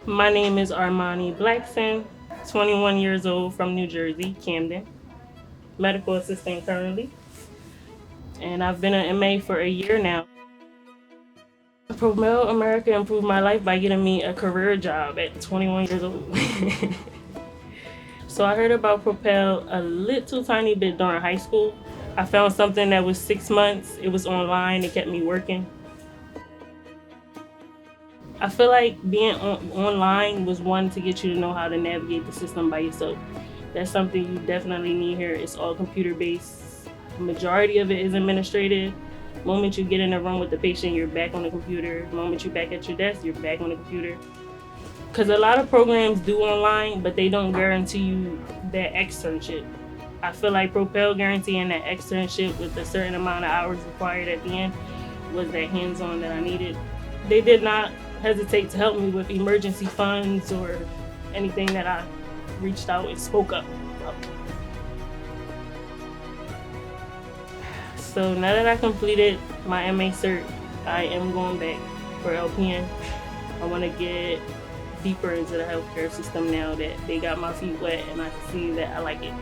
My name is Armani Blackson, 21 years old, from New Jersey, Camden. Medical assistant currently. And I've been an MA for a year now. Propel America improved my life by getting me a career job at 21 years old. So I heard about Propel a little tiny bit during high school. I found something that was 6 months. It was online. It kept me working. I feel like being online was one to get you to know how to navigate the system by yourself. That's something you definitely need here. It's all computer based. The majority of it is administrative. The moment you get in the room with the patient, you're back on the computer. The moment you're back at your desk, you're back on the computer. Because a lot of programs do online, but they don't guarantee you that externship. I feel like Propel guaranteeing that externship with a certain amount of hours required at the end was that hands-on that I needed. They did not hesitate to help me with emergency funds or anything that I reached out and spoke up about. So now that I completed my MA cert, I am going back for LPN. I want to get deeper into the healthcare system now that they got my feet wet and I see that I like it.